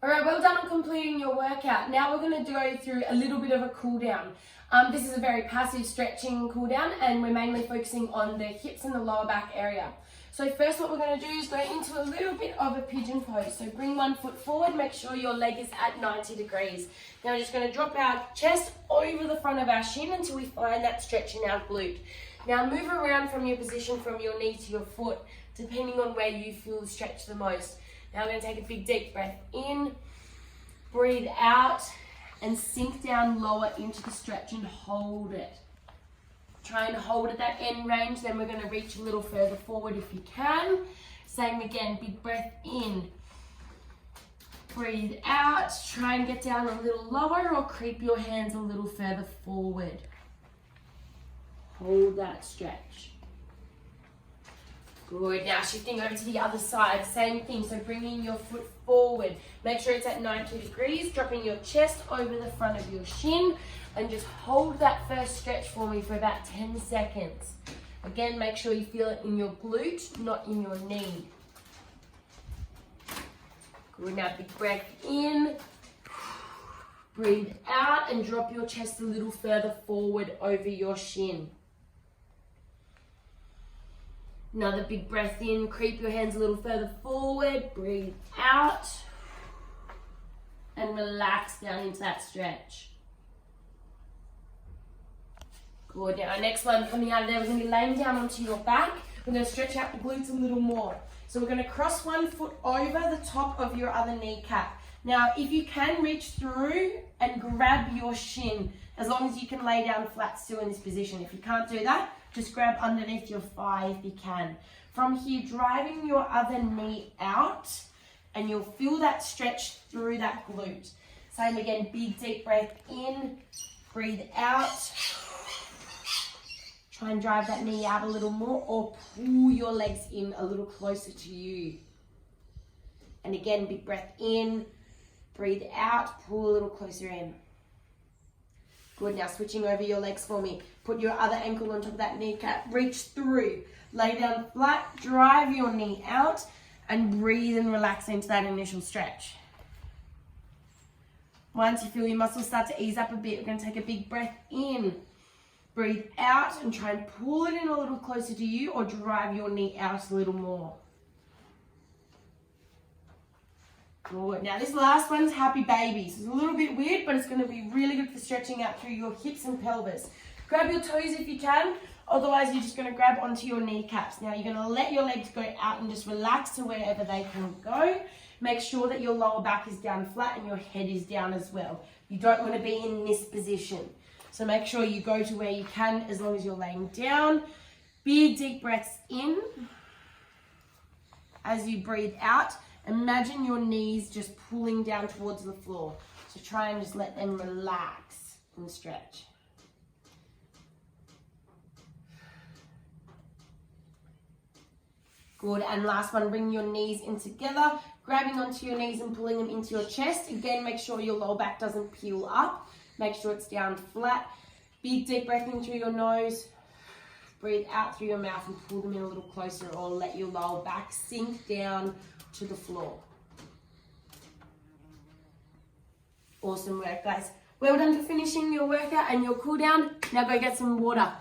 All right, well done on completing your workout. Now we're going to go through a little bit of a cool down. This is a very passive stretching cool down, and we're mainly focusing on the hips and the lower back area. So first what we're going to do is go into a little bit of a pigeon pose. So bring one foot forward, make sure your leg is at 90 degrees. Now we're just going to drop our chest over the front of our shin until we find that stretch in our glute. Now move around from your position from your knee to your foot, depending on where you feel the stretch the most. Now we're going to take a big deep breath in, breathe out, and sink down lower into the stretch and hold it. Try and hold at that end range, then we're going to reach a little further forward if you can. Same again, big breath in, breathe out, try and get down a little lower or creep your hands a little further forward. Hold that stretch. Good, now shifting over to the other side, same thing, so bringing your foot forward. Make sure it's at 90 degrees, dropping your chest over the front of your shin, and just hold that first stretch for me for about 10 seconds. Again, make sure you feel it in your glute, not in your knee. Good, now big breath in, breathe out, and drop your chest a little further forward over your shin. Another big breath in, creep your hands a little further forward, breathe out, and relax down into that stretch. Good, now our next one coming out of there, we're going to be laying down onto your back. We're going to stretch out the glutes a little more. So we're going to cross one foot over the top of your other kneecap. Now, if you can reach through and grab your shin, as long as you can lay down flat still in this position. If you can't do that, just grab underneath your thigh if you can. From here, driving your other knee out, and you'll feel that stretch through that glute. Same again, big deep breath in, breathe out. Try and drive that knee out a little more, or pull your legs in a little closer to you. And again, big breath in, breathe out, pull a little closer in. Good, now switching over your legs for me. Put your other ankle on top of that kneecap, reach through, lay down flat, drive your knee out, and breathe and relax into that initial stretch. Once you feel your muscles start to ease up a bit, we're going to take a big breath in, breathe out, and try and pull it in a little closer to you, or drive your knee out a little more. Good. Now this last one's happy babies. It's a little bit weird, but it's going to be really good for stretching out through your hips and pelvis. Grab your toes if you can, otherwise you're just going to grab onto your kneecaps. Now you're going to let your legs go out and just relax to wherever they can go. Make sure that your lower back is down flat and your head is down as well. You don't want to be in this position. So make sure you go to where you can as long as you're laying down. Big deep breaths in. As you breathe out, imagine your knees just pulling down towards the floor. So try and just let them relax and stretch. Good, and last one, bring your knees in together, grabbing onto your knees and pulling them into your chest. Again, make sure your lower back doesn't peel up. Make sure it's down flat. Big deep breath in through your nose. Breathe out through your mouth and pull them in a little closer, or let your lower back sink down to the floor. Awesome work, guys. Well done for finishing your workout and your cool down. Now go get some water.